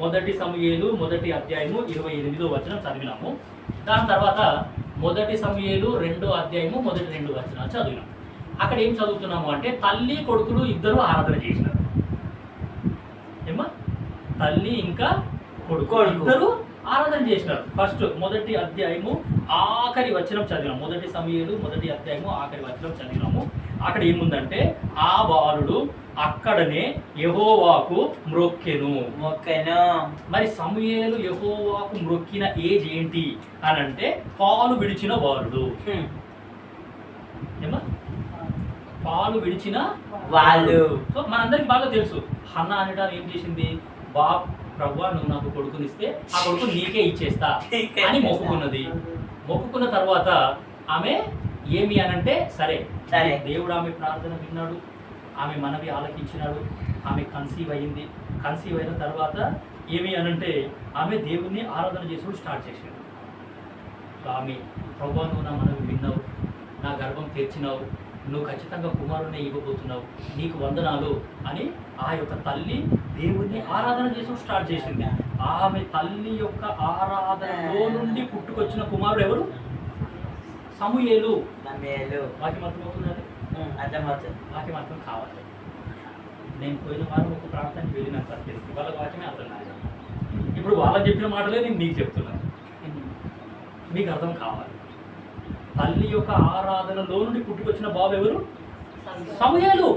మొదటి సమూయేలు మొదటి అధ్యాయము 28వ వచనం చదివినాము. దాని తర్వాత మొదటి సమూయేలు 2వ అధ్యాయము మొదటి 2 వచనాలు చదివినాము. అక్కడ ఏం చదువుతున్నాము అంటే తల్లి కొడుకులు ఇద్దరు ఆరాధన చేసినారు. ఏమా తల్లి ఇంకా కొడుకు ఇద్దరు ఆరాధన చేసినారు. ఫస్ట్ మొదటి అధ్యాయము ఆఖరి వచనం చదివినాము. మొదటి సమూయేలు మొదటి అధ్యాయము ఆఖరి వచనం చదివినాము. అక్కడ ఏముందంటే ఆ బాలుడు అక్కడనే యెహోవాకు మ్రొక్కెను. మరి సమూయేలు యెహోవాకు మ్రొక్కిన ఏజ్ ఏంటి అని అంటే పాలు విడిచిన బాలుడు. ఏమా పాలు విడిచిన వాళ్ళు. సో మనందరికి బాగా తెలుసు హన్నా అనడానికి ఏం చేసింది, ప్రభువా నువ్వు నాకు కొడుకునిస్తే ఆ కొడుకు నీకే ఇచ్చేస్తా అని మొక్కుకున్నది. మొక్కుకున్న తర్వాత ఆమె ఏమి అనంటే సరే దేవుడు ఆమె ప్రార్థన విన్నాడు, ఆమె మనవి ఆలకించినాడు, ఆమె కన్సీవ్ అయింది. కన్సీవ్ అయిన తర్వాత ఏమి అనంటే ఆమె దేవుణ్ణి ఆరాధన చేసుకుని స్టార్ట్ చేసాడు. ఆమె ప్రభువా నువ్వు నా మనవి విన్నావు, నా గర్భం తెరిచినావు, నువ్వు ఖచ్చితంగా కుమారుణ్ణి ఇవ్వబోతున్నావు, నీకు వందనాలు అని ఆ యొక్క తల్లి దేవుణ్ణి ఆరాధన చేసుకుని స్టార్ట్ చేసింది. ఆమె తల్లి యొక్క ఆరాధనలో నుండి పుట్టుకొచ్చిన కుమారుడు ఎవరు? సమూయేలు. వాక్యం అర్థమవుతున్నది, వాక్యం అర్థం కావాలి. నేను పోయిన వారం ఒక ప్రాంతానికి వెళ్ళినాను సార్, తెలిసి వాళ్ళ వాక్యమే అర్థం కాదు. ఇప్పుడు వాళ్ళకి చెప్పిన మాటలే నేను మీకు చెప్తున్నాను, మీకు అర్థం కావాలి. తల్లి యొక్క ఆరాధనలో నుండి పుట్టుకొచ్చిన బాబు ఎవరు? సమూయేలు.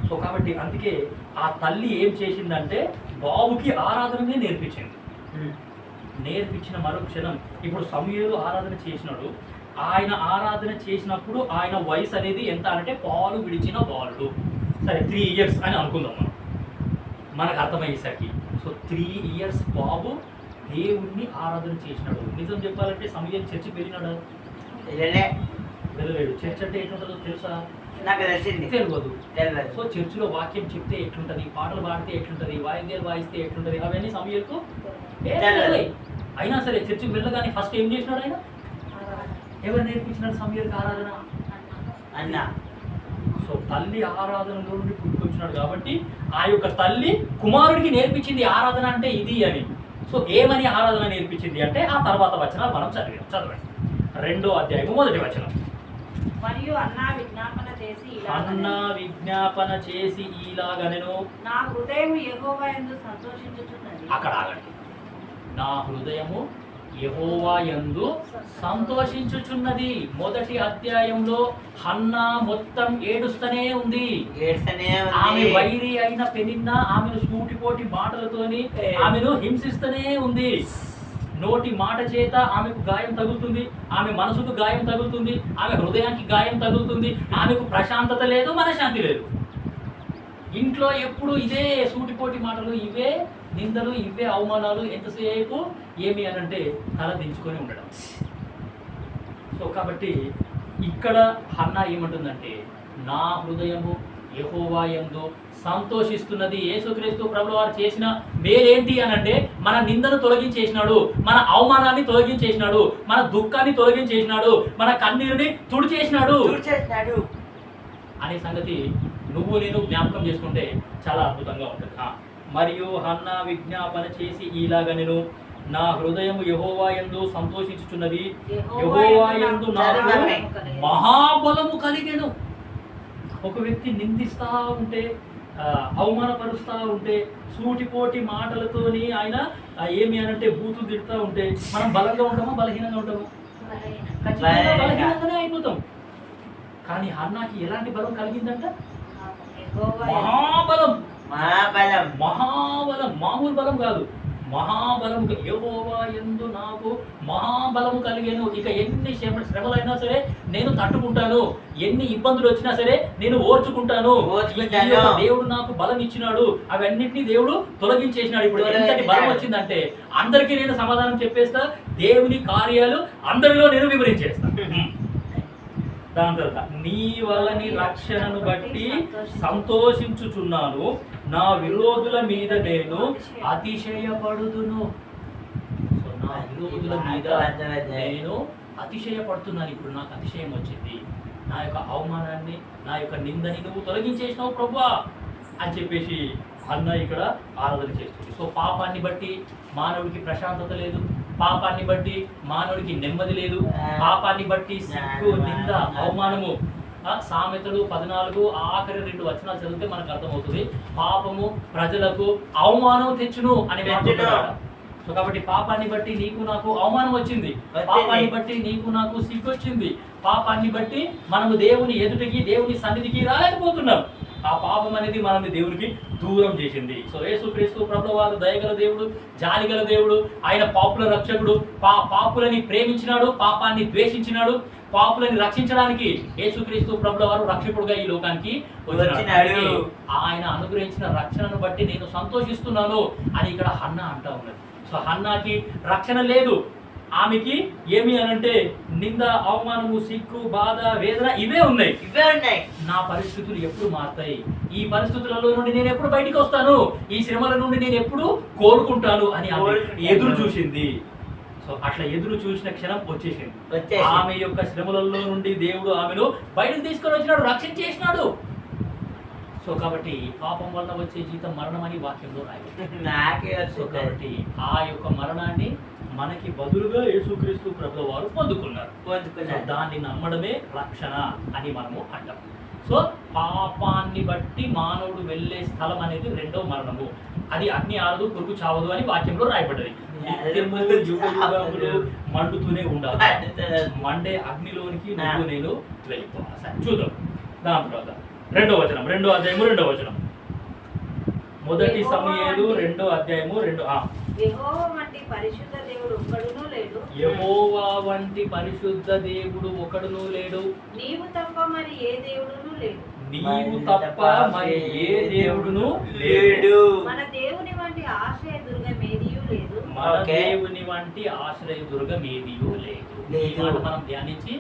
సో కాబట్టి అందుకే ఆ తల్లి ఏం చేసిందంటే బాబుకి ఆరాధననే నేర్పించింది. నేర్పించిన మరో క్షణం ఇప్పుడు సమూయేలు ఆరాధన చేసినాడు. ఆయన ఆరాధన చేసినప్పుడు ఆయన వయసు అనేది ఎంత అంటే పాలు విడిచిన బాలుడు. సరే 3 years అని అనుకుందాం మనం, మనకు అర్థమయ్యేసరికి. సో 3 years బాబు దేవుణ్ణి ఆరాధన చేసినాడు. నిజం చెప్పాలంటే సమూయేలు చర్చికి వెళ్ళినాడు? వెళ్ళలేడు. చర్చ్ అంటే ఎట్లుంటుందో తెలుసా? తెలియదు. సో చర్చిలో వాక్యం చెప్తే ఎట్లుంటది, పాటలు పాడితే ఎట్లుంటది, వాయిద్యాలు వాయిస్తే ఎట్లుంటది, అవన్నీ సమూయేలుకు అయినా సరే చర్చికి వెళ్ళగానే ఫస్ట్ ఏం చేసినాడు ఆయన? ఎవరు నేర్పించినాడు సమూయేలుకి ఆరాధన? అన్న. సో తల్లి ఆరాధనలో నుండి పుట్టుకొచ్చినాడు కాబట్టి ఆ యొక్క తల్లి కుమారుడికి నేర్పించింది ఆరాధన అంటే ఇది అని. సో ఏమని ఆరాధన నేర్పించింది అంటే ఆ తర్వాత వచనాలు మనం చదవండి. 2వ అధ్యాయము 1వ వచనం. మరియు అన్నా విజ్ఞాపన చేసి ఇలాగనెను, నా హృదయము యెహోవా యందు సంతోషించుచున్నది. అక్కడ ఆగండి. నా హృదయము యెహోవా యందు సంతోషించుచున్నది. మొదటి అధ్యాయంలో హన్నా మొత్తం ఏడుస్తూనే ఉంది. ఆమె వైరి అయిన పెనిన్నా ఆమెను సూటిపోటి మాటలతోని ఆమెను హింసిస్తూనే ఉంది. నోటి మాట చేత ఆమెకు గాయం తగులుతుంది, ఆమె మనసుకు గాయం తగులుతుంది, ఆమె హృదయానికి గాయం తగులుతుంది. ఆమెకు ప్రశాంతత లేదు, మనశ్శాంతి లేదు. ఇంట్లో ఎప్పుడు ఇదే సూటిపోటి మాటలు, ఇవే నిందలు, ఇవే అవమానాలు. ఎంతసేపు ఏమి అనంటే తల దించుకొని ఉండడం. సో కాబట్టి ఇక్కడ హన్నా ఏమంటుందంటే నా హృదయము యెహోవా యందు సంతోషిస్తున్నది. యేసుక్రీస్తు ప్రభువు వారు చేసిన మేలేంటి అనంటే మన నిందను తొలగించేసినాడు, మన అవమానాన్ని తొలగించేసినాడు, మన దుఃఖాన్ని తొలగించేసినాడు, మన కన్నీరుని తుడిచేసినాడు అనే సంగతి నువ్వు నేను జ్ఞాపకం చేసుకుంటే చాలా అద్భుతంగా ఉంటుంది. మరియు హన్నా విజ్ఞాపన చేసి ఇలాగ నేను నా హృదయము యెహోవా యందు సంతోషించుచున్నది, యెహోవా యందు నాకు మహాబలము కలిగెను. ఒక వ్యక్తి నిందిస్తూ ఉంటే, అవమానపరుస్తూ ఉంటే, సూటిపోటి మాటలతోని ఆయన ఏమి అనంటే బూతులు తిడుతూ ఉంటే మనం బలంగా ఉంటామా బలహీనంగా ఉంటాము? ఖచ్చితంగా బలహీనంగానే అయిపోతాం. కానీ హన్నాకి ఎలాంటి బలం కలిగిందంట? మహాబలం. మామూలు బలం కాదు, మహాబలం. యెహోవా యందు నాకు మహాబలము కలిగేను. ఇక ఎన్ని శ్రమలైనా సరే నేను తట్టుకుంటాను, ఎన్ని ఇబ్బందులు వచ్చినా సరే నేను ఓర్చుకుంటాను. దేవుడు నాకు బలం ఇచ్చినాడు, అవన్నిటినీ దేవుడు తొలగించేసినాడు. ఇప్పుడు ఎంతటి బలం వచ్చిందంటే అందరికీ నేను సమాధానం చెప్పేస్తా, దేవుని కార్యాలు అందరిలో నేను వివరించేస్తా. దాని తర్వాత నీ వలని రక్షణను బట్టి సంతోషించుచున్నాను, నా విరోధుల మీద నేను అతిశయపడుదును. సో నా విరోధుల మీద నేను అతిశయపడుతున్నాను. ఇప్పుడు నాకు అతిశయం వచ్చింది, నా యొక్క అవమానాన్ని, నా యొక్క నిందని నువ్వు తొలగించేసినావు ప్రభువా అని చెప్పేసి అన్న ఇక్కడ ఆరాధన చేస్తుంది. సో పాపాన్ని బట్టి మానవుడికి ప్రశాంతత లేదు, పాపాన్ని బట్టి మానవుడికి నెమ్మది లేదు, పాపాన్ని బట్టి సిగ్గు, నింద, అవమానము. సామెతలు 14 ఆఖరి 2 వచనాలు చదివితే మనకు అర్థమవుతుంది. పాపము ప్రజలకు అవమానం తెచ్చును అని మాట్లాడుతున్నాడు. సో కాబట్టి పాపాన్ని బట్టి నీకు నాకు అవమానం వచ్చింది, పాపాన్ని బట్టి నీకు నాకు సిగ్గు వచ్చింది, పాపాన్ని బట్టి మనము దేవుని ఎదుటికి దేవుని సన్నిధికి రాలేకపోతున్నాం. ఆ పాపం అనేది మనల్ని దేవునికి దూరం చేసింది. సో యేసుక్రీస్తు ప్రభువారు దయగల దేవుడు, జాలిగల దేవుడు, ఆయన పాపుల రక్షకుడు. పాపులని ప్రేమించినాడు, పాపాన్ని ద్వేషించినాడు. పాపులని రక్షించడానికి యేసుక్రీస్తు ప్రభువారు రక్షకుడుగా ఈ లోకానికి వచ్చినాడు. ఆయన అనుగ్రహించిన రక్షణను బట్టి నేను సంతోషిస్తున్నాను అని ఇక్కడ హన్నా అంటా ఉన్నది. సో హన్నాకి రక్షణ లేదు, ఆమెకి ఏమి అనంటే నింద, అవమానము, సిగ్గు, బాధ, వేదన ఇవే ఉన్నాయి. నా పరిస్థితులు ఎప్పుడు మారుతాయి, ఈ పరిస్థితులలో నుండి నేను ఎప్పుడు బయటికి వస్తాను, ఈ శ్రమల నుండి నేను ఎప్పుడు కోలుకుంటాను అని ఎదురు చూసింది. సో అట్లా ఎదురు చూసిన క్షణం వచ్చేసింది. ఆమె యొక్క శ్రమలలో నుండి దేవుడు ఆమెను బయటకు తీసుకొని వచ్చినాడు, రక్షించేసినాడు. సో కాబట్టి పాపం వల్ల వచ్చే జీతం మరణం అని వాక్యంలో రాయబడింది. సో కాబట్టి ఆ యొక్క మరణాన్ని మనకి బదులుగా యేసుక్రీస్తు ప్రభువు వారు పొందుకున్నారు. దాన్ని నమ్మడమే రక్షణ అని మనము అంటాం. సో పాపాన్ని బట్టి మానవుడు వెళ్ళే స్థలం అనేది రెండో మరణము. అది అగ్ని ఆరదు, పురుగు చావదు అని వాక్యంలో రాయబడ్డది. మండుతూనే ఉండాలి, మండే అగ్నిలోనికి నువ్వు నేను వెళ్ళిపోవాలి. సరే చూద్దాం. దాని తర్వాత రెండో అధ్యాయము 2వ వచనం. మొదటి సమూయేలు 2వ అధ్యాయము 2. యెహోవా వంటి పరిశుద్ధ దేవుడు ఒక్కడునూ లేడు. యెహోవా వంటి పరిశుద్ధ దేవుడు ఒకడునూ లేడు. నీవు తప్ప మరి ఏ దేవుడును లేడు. నీవు తప్ప మరి ఏ దేవుడును లేడు. మన దేవుని వంటి ఆశ్రయ దుర్గం ఏదియూ లేదు. మన దేవుని వంటి ఆశ్రయ దుర్గం ఏదియూ లేదు. ఈ మాట మనం ధ్యానించి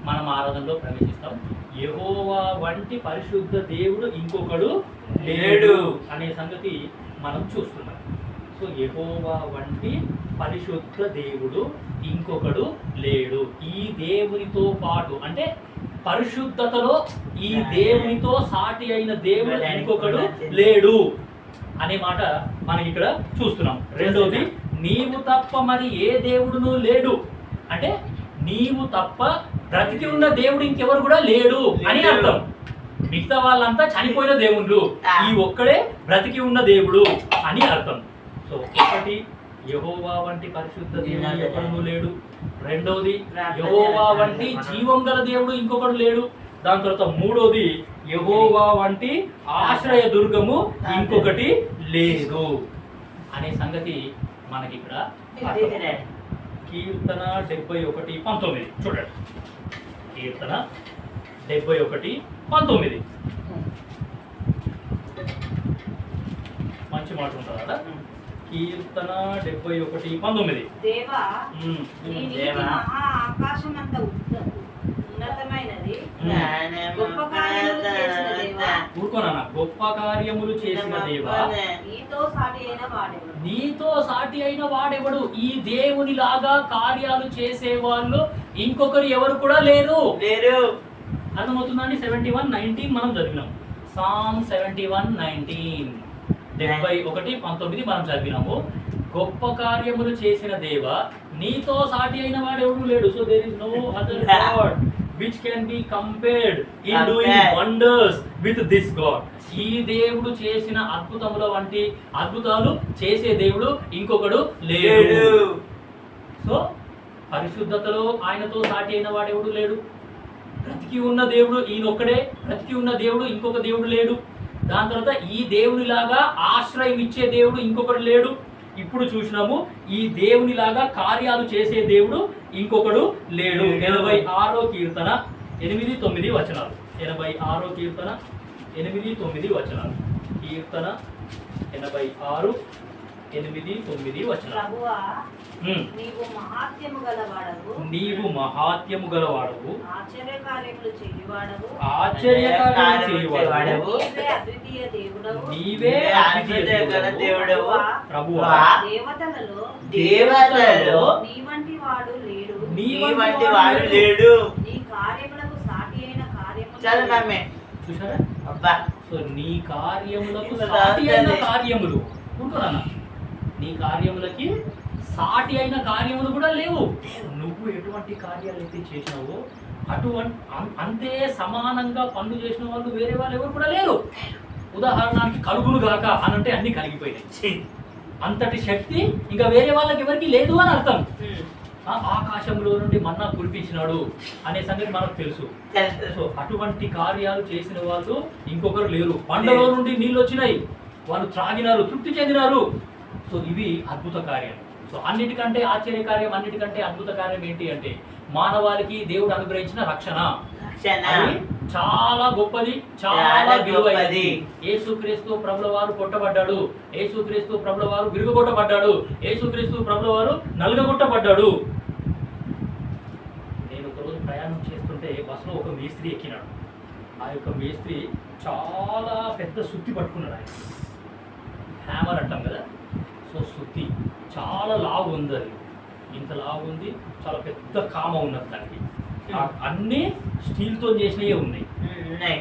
మనం ఆరాధనలో ప్రవేశిస్తాం. యెహోవా వంటి పరిశుద్ధ దేవుడు ఇంకొకడు లేడు అనే సంగతి మనం చూస్తున్నాం. సో యెహోవా వంటి పరిశుద్ధ దేవుడు ఇంకొకడు లేడు. ఈ దేవునితో పాటు అంటే పరిశుద్ధతలో ఈ దేవునితో సాటి అయిన దేవుడు ఇంకొకడు లేడు అనే మాట మనం ఇక్కడ చూస్తున్నాం. రెండోది, నీవు తప్ప మరి ఏ దేవుడును లేడు అంటే నీవు తప్ప బ్రతికి ఉన్న దేవుడు ఇంకెవరు కూడా లేడు అని అర్థం. మిగతా వాళ్ళంతా చనిపోయిన దేవుళ్ళు, ఈ ఒక్కడే బ్రతికి ఉన్న దేవుడు అని అర్థం. సో ఒకటి, యెహోవా వంటి పరిశుద్ధ దేవుడు ఎవరు లేడు. రెండోది, యెహోవా వంటి జీవం గల దేవుడు ఇంకొకడు లేడు. దాని తర్వాత మూడోది, యెహోవా వంటి ఆశ్రయ దుర్గము ఇంకొకటి లేదు అనే సంగతి మనకి ఇక్కడ కీర్తన 71:19 చూడండి. కీర్తన 71:19 మంచి మాట ఉంటుంది కదా. కీర్తన 71:19. దేవా, నీ నీతి మహా ఆకాశమంత ఉన్నతమైనది. గొప్ప కార్యములు చేసిన దేవా, ఊరుకోనా, గొప్ప కార్యములు చేసిన దేవా, నీతో సాటి అయిన వాడెవడు. నీతో సాటి అయిన వాడెవడు. ఈ దేవుని లాగా కార్యాలు చేసే వాళ్ళు ఇంకొకరు ఎవరు కూడా లేరు. అర్థమవుతుందండి. 71:19 మనం చదివినాం. సామ్ 71:19 71:19 మనం చదివినాము. గొప్ప కార్యములు చేసిన దేవా, నీతో సాటి అయిన వాడు ఎవడు లేడు. So there is no other god which can be compared in doing wonders with this God. ఈ దేవుడు చేసిన అద్భుతముల వంటి అద్భుతాలు చేసే దేవుడు ఇంకొకడు లేడు. సో పరిశుద్ధతలో ఆయనతో సాటి అయిన వాడు ఎవడు లేడు. బ్రతికి ఉన్న దేవుడు ఈయనొక్కడే, బ్రతికి ఉన్న దేవుడు ఇంకొక దేవుడు లేడు. దాని తర్వాత ఈ దేవునిలాగా ఆశ్రయం ఇచ్చే దేవుడు ఇంకొకడు లేడు. ఇప్పుడు చూసినాము ఈ దేవునిలాగా కార్యాలు చేసే దేవుడు ఇంకొకడు లేడు. 86వ కీర్తన 8-9 వచనాలు. 86వ కీర్తన 8-9 వచనాలు. కీర్తన 86:8-9 వచనాలు. ప్రభువా, నీవు మహాత్యము గలవాడవు. నీవు మహాత్యము గలవాడవు. ఆశ్చర్యకార్యములు చేయువాడవు. ఆశ్చర్యకార్యములు చేయువాడవు. నీవే అద్వితీయ దేవుడవు. నీవే అద్వితీయ దేవుడవు. ప్రభువా, దేవతలలో నీ వంటి వాడు లేడు. నీ వంటి వాడు లేడు. నీ కార్యములకు సాటి అయిన కార్యములు చూసారా అబ్బా. సో నీ కార్యములకు సాటి అయిన కార్యములు ఉంటున్నా, నీ కార్యములకి సాటి అయిన కార్యములు కూడా లేవు. నువ్వు ఎటువంటి కార్యాలు అయితే చేసినావో అటువంటి అంతే సమానంగా పనులు చేసిన వాళ్ళు వేరే వాళ్ళు ఎవరు కూడా లేరు. ఉదాహరణకి కలుగులు గాక అనంటే అన్ని కలిగిపోయినాయి. అంతటి శక్తి ఇంకా వేరే వాళ్ళకి ఎవరికి లేదు అని అర్థం. ఆకాశంలో నుండి మన్నా కురిపించినాడు అనే సంగతి మనకు తెలుసు. సో అటువంటి కార్యాలు చేసిన వాళ్ళు ఇంకొకరు లేరు. పంటలో నుండి నీళ్ళు వచ్చినాయి, వాళ్ళు త్రాగినారు, తృప్తి చెందినారు. సో ఇవి అద్భుత కార్యాలు. సో అన్నిటికంటే ఆశ్చర్య కార్యం, అన్నిటికంటే అద్భుత కార్యం ఏంటి అంటే మానవాళికి దేవుడు అనుగ్రహించిన రక్షణ. అది చాలా గొప్పది, చాలా విలువైనది. యేసుక్రీస్తు ప్రభుల వారు కొట్టబడ్డాడు, యేసుక్రీస్తు ప్రభుల వారు విరుగొట్టబడ్డాడు, యేసుక్రీస్తు ప్రభుల వారు నలుగగొట్టబడ్డాడు. నేను ఒకరోజు ప్రయాణం చేస్తుంటే బస్సులో ఒక మేస్త్రి ఎక్కినాడు. ఆ యొక్క మేస్త్రి చాలా పెద్ద సుత్తి పట్టుకున్నాడు. ఆయన హ్యామర్ అంటాం కదా, సో సుత్తి చాలా లావు ఉంది. అది ఇంత లావు ఉంది, చాలా పెద్ద కామ ఉన్నది దానికి. అన్ని స్టీల్తో చేసినవే ఉన్నాయి.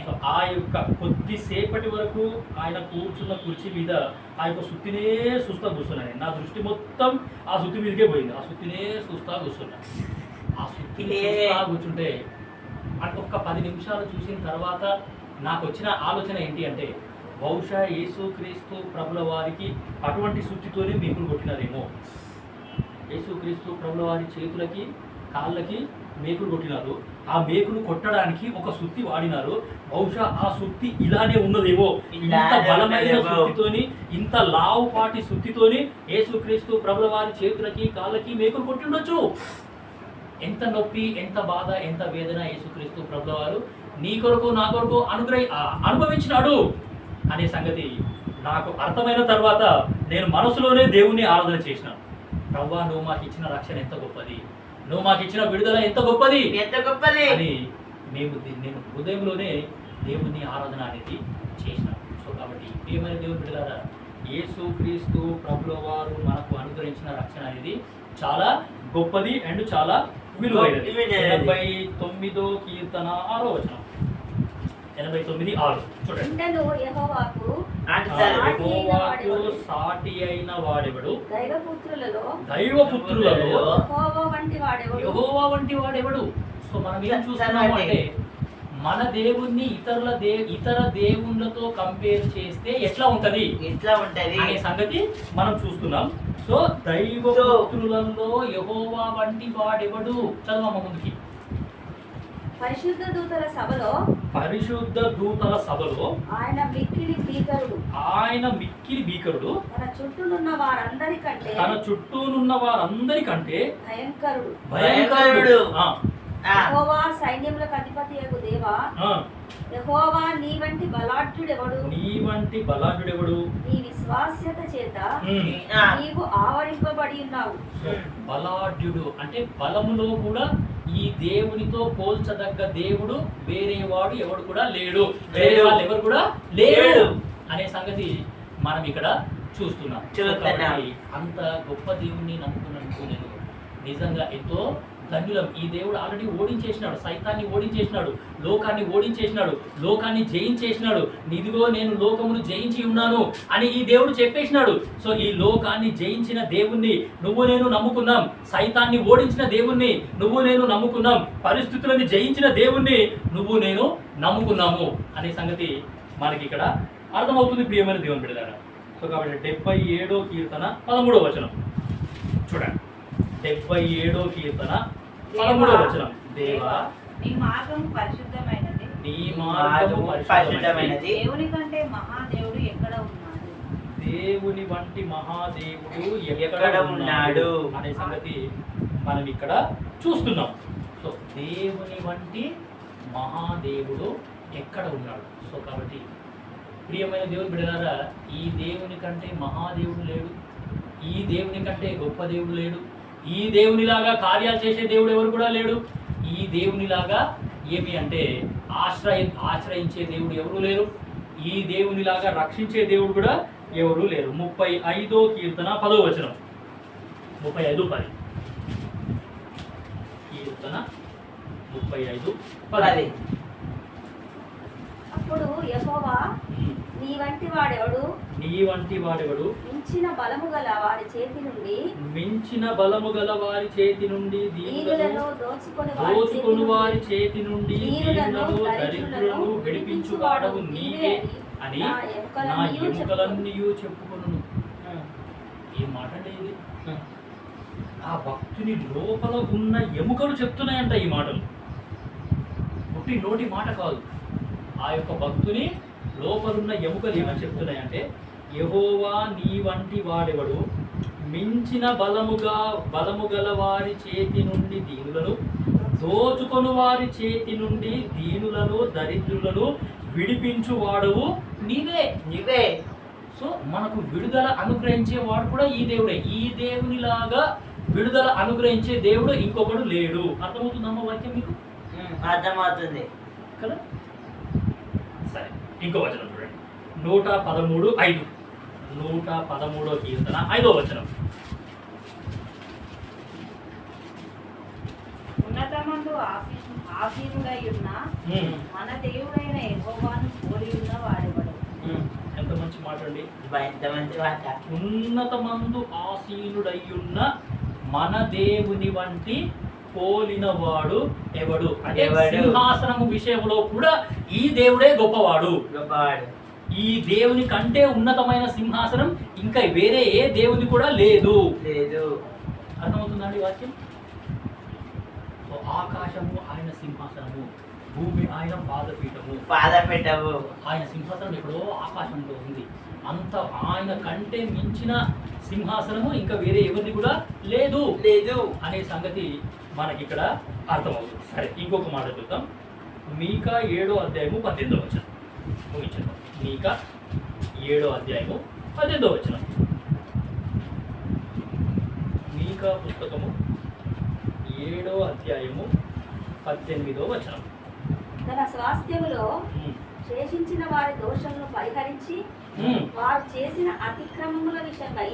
సో ఆ యొక్క కొద్దిసేపటి వరకు ఆయన కూర్చున్న కుర్చీ మీద ఆ యొక్క సుత్తినే చూస్తా కూర్చున్నాను. నా దృష్టి మొత్తం ఆ సుత్తి మీదకే పోయింది. ఆ సుత్తినే చూస్తా కూర్చున్నా. ఆ సుత్తిని చూస్తా కూర్చుంటే అంటే ఒక్క 10 నిమిషాలు చూసిన తర్వాత నాకు వచ్చిన ఆలోచన ఏంటి అంటే బహుశా యేసుక్రీస్తు ప్రభుల వారికి అటువంటి సుత్తితోనే మేకులు కొట్టినారేమో. యేసుక్రీస్తు ప్రభుల వారి చేతులకి కాళ్ళకి మేకులు కొట్టినారు. ఆ మేకులు కొట్టడానికి ఒక సుత్తి వాడినారు. బహుశా ఆ సుత్తి ఇలానే ఉన్నదేమో. ఇంత బలమైన సుత్తితోని, ఇంత లావుపాటి సుత్తితోని యేసుక్రీస్తు ప్రభుల వారి చేతులకి కాళ్ళకి మేకులు కొట్టిండొచ్చు. ఎంత నొప్పి, ఎంత బాధ, ఎంత వేదన యేసుక్రీస్తు ప్రభుల వారు నీ కొరకు నా కొరకు అనుభవించినాడు అనే సంగతి నాకు అర్థమైన తర్వాత నేను మనసులోనే దేవుణ్ణి ఆరాధన చేసినాను. ప్రభువా, నువ్వు మాకు ఇచ్చిన రక్షణ ఎంత గొప్పది, నువ్వు మాకు ఇచ్చిన విడుదల ఎంత గొప్పది, ఎంత గొప్పది అని నేను హృదయంలోనే దేవుని ఆరాధన అనేది చేసినాను. సో కాబట్టి ఏమైనా దేవుని బిడ్డలారా, యేసుక్రీస్తు ప్రభుల వారు మనకు అనుగ్రహించిన రక్షణ అనేది చాలా గొప్పది అండ్ చాలా విలువైనది. 89వ కీర్తన 6వ వచనం. 89:6 చూడండి. యెహోవాకు సాటి అయిన వాడెవడు, దైవపుత్రులలో యెహోవా వంటి వాడెవడు. సో మనం ఏం చూస్తున్నాము అంటే మన దేవుణ్ణి ఇతర దేవుళ్ళతో కంపేర్ చేస్తే ఎట్లా ఉంటది అనే సంగతి మనం చూస్తున్నాం. సో దైవపుత్రులలో యెహోవా వంటి వాడెవడు. చదవమ్మ ముందుకి. పరిశుద్ధ దూతల సభలో ఆయన మిక్కిలి భీకరుడు తన చుట్టూనున్న వారందరికంటే భయంకరుడు. యెహోవా సైన్యములకు అధిపతియగు దేవా, యెహోవా నీ వంటి బలాఢ్యుడెవడు, నీ విశ్వాస్యత చేత నీవు ఆవరింపబడి ఉన్నావు. బలాఢ్యుడు అంటే బలములో కూడా ఈ దేవునితో పోల్చదగ్గ దేవుడు వేరేవాడు ఎవడు కూడా లేడు, వేరే వాళ్ళు ఎవరు కూడా లేడు అనే సంగతి మనం ఇక్కడ చూస్తున్నాం. అంత గొప్ప దేవుణ్ణి నమ్ముకున్నందుకు నేను నిజంగా ఎంతో ధన్యులం. ఈ దేవుడు ఆల్రెడీ ఓడించేసినాడు, సైతాన్ని ఓడించేసినాడు, లోకాన్ని ఓడించేసినాడు, లోకాన్ని జయించేసినాడు. ఇదిగో నేను లోకమును జయించి ఉన్నాను అని ఈ దేవుడు చెప్పేసినాడు. సో ఈ లోకాన్ని జయించిన దేవుణ్ణి నువ్వు నేను నమ్ముకున్నాం, సైతాన్ని ఓడించిన దేవుణ్ణి నువ్వు నేను నమ్ముకున్నాం, పరిస్థితులను జయించిన దేవుణ్ణి నువ్వు నేను నమ్ముకున్నాము అనే సంగతి మనకి ఇక్కడ అర్థమవుతుంది ప్రియమైన దేవుని బిడ్డలారా. సో కాబట్టి 77వ కీర్తన 13వ వచనం చూడండి. 77వ కీర్తన 13వ వచనం. దేవా, నీ మార్గము పరిశుద్ధమైనది, దేవుని కంటే మహాదేవుడు ఎక్కడ ఉన్నాడు, దేవుని వంటి మహాదేవుడు ఎక్కడ ఉన్నాడు అనే సంగతి మనం ఇక్కడ చూస్తున్నాం. సో దేవుని వంటి మహాదేవుడు ఎక్కడ ఉన్నాడు. సో కాబట్టి ప్రియమైన దేవుని బిడ్డలారా, ఈ దేవుని కంటే మహాదేవుడు లేడు, ఈ దేవుని కంటే గొప్ప దేవుడు లేడు, ఈ దేవునిలాగా కార్యాలు చేసే దేవుడు ఎవరు కూడా లేడు, ఈ దేవునిలాగా ఏమి అంటే ఆశ్రయించే దేవుడు ఎవరు లేరు, ఈ దేవునిలాగా రక్షించే దేవుడు కూడా ఎవరు లేరు. 35వ కీర్తన 10వ వచనం. 35:10 కీర్తన 35:10. అప్పుడు యెహోవా ఉమ్. నీ వంటి వాడెవడు నీ వంటి వాడెవడు మించిన బలము గల వారి చేతి నుండి మించిన బలము గల వారి చేతి నుండి దీనులను దీనులను దోచుకొని దోచుకొని వారి వారి చేతి నుండి దీనులను దీనులను దరిద్రులను దరిద్రులను విడిపించువాడవు నీవే అని నా నా ఎముకలన్నీయు ఎముకలన్నీ చెప్పుకొను. ఏం మాట అండి ఇది? ఆ భక్తుని లోపల ఉన్న ఎముకలు చెప్తున్నాయంట ఈ మాటలు. పుట్టి నోటి మాట కాదు. ఆ యొక్క భక్తుని లోపలున్న ఎముకలు ఏమని చెప్తున్నాయంటే, యెహోవా నీ వంటి వాడెవడు మించిన బలము గల వారి చేతి నుండి దీనులను దోచుకొని వారి చేతి నుండి దీనులను దరిద్రులను విడిపించు వాడవు నీవే. సో మనకు విడుదల అనుగ్రహించే వాడు కూడా ఈ దేవుడే. ఈ దేవునిలాగా విడుదల అనుగ్రహించే దేవుడు ఇంకొకడు లేడు. అర్థమవుతుందమ్మా వాక్యం మీకు? అర్థమవుతుంది కదా? సరే, ఇంకో వచనం చూడండి. 113:5. 113వ కీర్తన 5వ వచనం. ఉన్నతమందు ఆసీనుడై ఉన్న మన దేవుడైన యెహోవాను పోలి ఉన్న వాడెవడు. ఎంత మంచి మాట అండి. ఎంత మంచి మాట. ఉన్నతమందు ఆసీనుడయ్యున్న మన దేవుని వంటి పోలినవాడు ఎవడు అంటే సింహాసనము విషయంలో కూడా ఈ దేవుడే గొప్పవాడు. ఈ దేవుని కంటే ఉన్నతమైన సింహాసనం ఇంకా వేరే ఏ దేవుని కూడా లేదు. అర్థమవుతుందండి వాక్యం? సో ఆకాశము ఆయన సింహాసనము, భూమి ఆయన పాదపీఠము. ఆయన సింహాసనం ఎక్కడో ఆకాశంలో ఉంది. అంత ఆయన కంటే మించిన సింహాసనము ఇంకా వేరే ఎవరిది కూడా లేదు అనే సంగతి మనకి ఇక్కడ అర్థమవుతుంది. సరే, ఇంకొక మాట చూద్దాం. మీకా 7వ అధ్యాయము 18వ వచనం ముగించాం. మీకా 7వ అధ్యాయము 18వ వచనం. మీకా పుస్తకము 7వ అధ్యాయము 18వ వచనం. తన స్వాస్థ్యములో శేషించిన వారి దోషములను పరిహరించి వారు చేసిన అతిక్రమముల విషయమై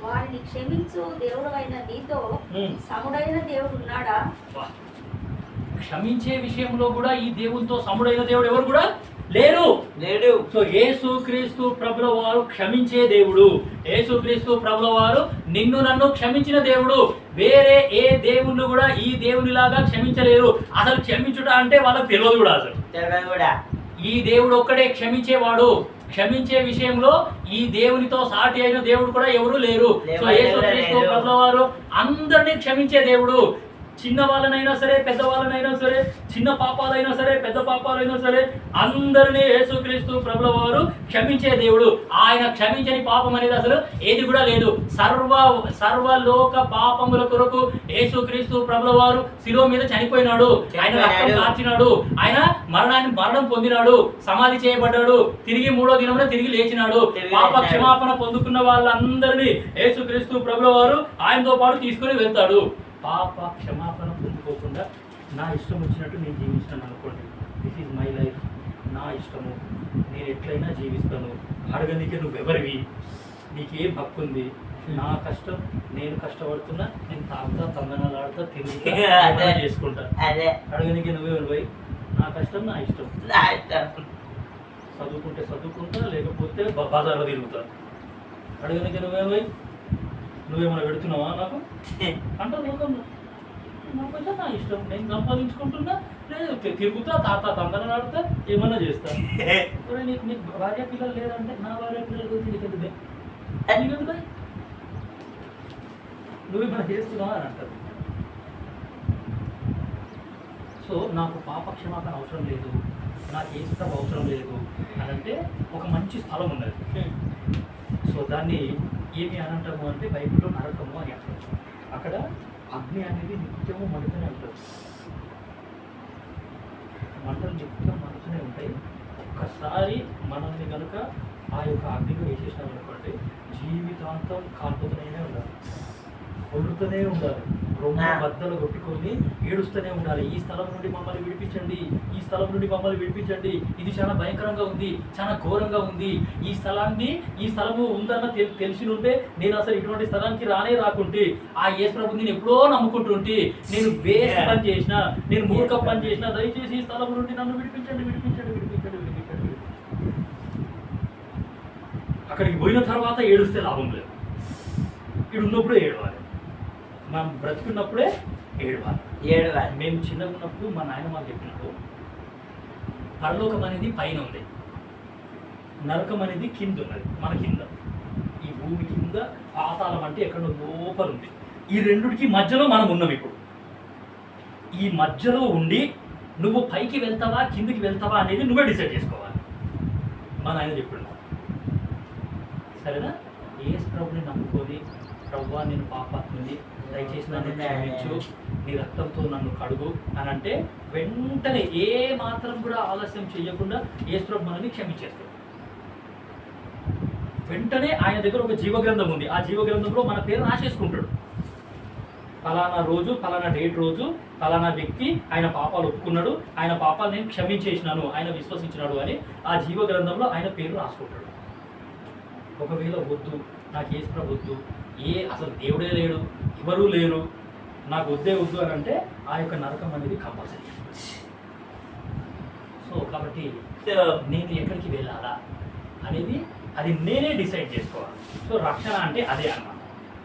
వారిని క్షమించు దేవుడైన నీతో సముడైన దేవుడు ఉన్నాడా? క్షమించే విషయంలో కూడా ఈ దేవునితో సముడైన దేవుడు ఎవరు కూడా లేరు. సో యేసుక్రీస్తు ప్రభుల వారు క్షమించే దేవుడు. యేసుక్రీస్తు ప్రభుల వారు నిన్ను నన్ను క్షమించిన దేవుడు. వేరే ఏ దేవుళ్ళు కూడా ఈ దేవునిలాగా క్షమించలేరు. అసలు క్షమించుట అంటే వాళ్ళకి తెలియదు కూడా. అసలు ఈ దేవుడు ఒక్కడే క్షమించేవాడు. క్షమించే విషయంలో ఈ దేవునితో సాటి అయిన దేవుడు కూడా ఎవరు లేరు. సో యేసుక్రీస్తు ప్రభుల వారు అందరినీ క్షమించే దేవుడు. చిన్న వాళ్ళనైనా సరే, పెద్ద వాళ్ళనైనా సరే, చిన్న పాపాలైనా సరే, పెద్ద పాపాలైనా సరే, అందరినీ యేసుక్రీస్తు ప్రభుల వారు క్షమించే దేవుడు. ఆయన క్షమించని పాపం అనేది అసలు ఏది కూడా లేదు. సర్వలోక పాపముల కొరకు యేసుక్రీస్తు ప్రభుల వారు శిలువ మీద చనిపోయినాడు. ఆయన రక్తం కార్చినాడు. ఆయన మరణం పొందినాడు, సమాధి చేయబడ్డాడు, తిరిగి 3వ దినమున తిరిగి లేచినాడు. పాప క్షమాపణ పొందుకున్న వాళ్ళందరినీ యేసుక్రీస్తు ప్రభుల వారు ఆయనతో పాటు తీసుకుని వెళ్తాడు. పాప క్షమాపణ పొందుకోకుండా నా ఇష్టం వచ్చినట్టు నేను జీవించాను అనుకోండి, దిస్ ఈజ్ మై లైఫ్, నా ఇష్టము, నేను ఎట్లయినా జీవిస్తాను, అడగనికే నువ్వెవరివి, నీకేం హక్కు ఉంది, నా కష్టం, నేను కష్టపడుతున్నా, నేను తాగుతా, తందనాలాడుతా, తిరుగుతా, చేసుకుంటా, అడగనికే నువ్వెవరివి, నా కష్టం నా ఇష్టం, చదువుకుంటే చదువుకుంటా, లేకపోతే బజార్లో తిరుగుతా, అడగనికే నువ్వెవరివి, నువ్వేమైనా పెడుతున్నావా నాకు అంటే లోకంలో, నాకైతే నా ఇష్టం, నేను సంపాదించుకుంటున్నా, లేదు తిరుగుతా, తందనాడుతా, ఏమన్నా చేస్తా. నీకు భార్య పిల్లలు లేదంటే నా భార్య పిల్లల గురించి నీకెందుకే, నీకెందుకు నువ్వేమైనా చేస్తున్నావా అని అంటారు. సో నాకు పాప క్షమాపణ అవసరం లేదు, నాకు ఏ స్థలం అవసరం లేదు అని అంటే ఒక మంచి స్థలం ఉన్నది. సో దాన్ని ఏమి అని అంటాము అంటే బైబిల్లో నరకము అని అంటారు. అక్కడ అగ్ని అనేది నిత్యము మండుతూనే ఉంటుంది. మంటలు నిత్యం మండుతూనే ఉంటాయి. ఒక్కసారి మనల్ని కనుక ఆ యొక్క అగ్నిలో వేసేసినాం అనుకోండి, జీవితాంతం కాల్పుతూనే ఉండాలి, కొడుతూనే ఉండాలి, రొమ్మ బద్దలు కొట్టుకొని ఏడుస్తూనే ఉండాలి. ఈ స్థలం నుండి మమ్మల్ని విడిపించండి, ఈ స్థలం నుండి మమ్మల్ని విడిపించండి, ఇది చాలా భయంకరంగా ఉంది, చాలా ఘోరంగా ఉంది, ఈ స్థలము ఉందన్న తెలిసి ఉంటే నేను అసలు ఇటువంటి స్థలానికి రాకుంటే, ఆ యేసు ప్రభుని నేను ఎప్పుడో నమ్ముకుంటుంటే, నేను వేస్ట్ పని చేసిన, నేను మూర్ఖ పని చేసిన, దయచేసి ఈ స్థలం నుండి నన్ను విడిపించండి, విడిపించండి, విడిపించండి, విడిపించండి, విడిపించండి. అక్కడికి పోయిన తర్వాత ఏడుస్తే లాభం లేదు. ఇక్కడ ఉన్నప్పుడే ఏడవాలి, మనం బ్రతుకున్నప్పుడే ఏడవాలి. మేము చిన్నగా ఉన్నప్పుడు మా నాయన మాకు చెప్పినప్పుడు పరలోకం అనేది పైన ఉంది, నరకం అనేది కింద ఉన్నది. మన కింద ఈ భూమి కింద పాతాళం అంటే ఎక్కడో లోపల ఉంది. ఈ రెండుకి మధ్యలో మనం ఉన్నాం. ఇప్పుడు ఈ మధ్యలో ఉండి నువ్వు పైకి వెళ్తావా కిందికి వెళ్తావా అనేది నువ్వే డిసైడ్ చేసుకోవాలి. మా నాయన చెప్తున్నాడు. సరేనా? యేసు ప్రభుని నమ్ముకొని, ప్రభువా నేను పాపాత్ముని, దయచేసి నన్ను క్షమించు, నీ రక్తంతో నన్ను కడుగు అని అంటే వెంటనే ఏ మాత్రం కూడా ఆలస్యం చేయకుండా యేసు ప్రభు మనల్ని క్షమించేస్తాడు. వెంటనే ఆయన దగ్గర ఒక జీవగ్రంథం ఉంది. ఆ జీవగ్రంథంలో మన పేరు రాసేసుకుంటాడు. ఫలానా రోజు, ఫలానా డేట్ రోజు, ఫలానా వ్యక్తి ఆయన పాపాలు ఒప్పుకున్నాడు, ఆయన పాపాలు నేను క్షమించేసినాను, ఆయన విశ్వసించినాడు అని ఆ జీవగ్రంథంలో ఆయన పేరు రాసుకుంటాడు. ఒకవేళ వద్దు, నాకు యేసు ప్రభు వద్దు, అసలు దేవుడే లేడు, ఎవరూ లేరు, నాకు వద్దే వద్దు అని అంటే ఆ యొక్క నరకం అనేది కంపల్సరీ. సో కాబట్టి నేను ఎక్కడికి వెళ్ళాలా అనేది అది నేనే డిసైడ్ చేసుకోవాలి. సో రక్షణ అంటే అదే అన్నమాట.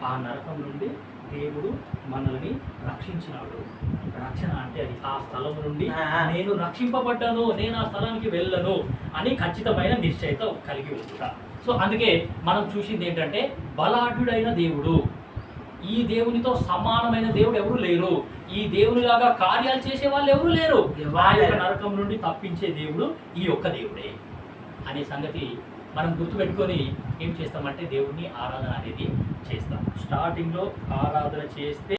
ఆ నరకం నుండి దేవుడు మనల్ని రక్షించినాడు. రక్షణ అంటే అది ఆ స్థలం నుండి నేను రక్షింపబడ్డాను, నేను ఆ స్థలానికి వెళ్ళను అని ఖచ్చితమైన నిశ్చయిత కలిగి ఉంటా. సో అందుకే మనం చూసింది ఏంటంటే బలాఢ్యుడైన దేవుడు, ఈ దేవునితో సమానమైన దేవుడు ఎవరు లేరు, ఈ దేవునిలాగా కార్యాలు చేసే వాళ్ళు ఎవరు లేరు. ఆ యొక్క నరకం నుండి తప్పించే దేవుడు ఈ ఒక్క దేవుడే అనే సంగతి మనం గుర్తుపెట్టుకొని ఏం చేస్తామంటే దేవుడిని ఆరాధన అనేది చేస్తాం. స్టార్టింగ్లో ఆరాధన చేస్తే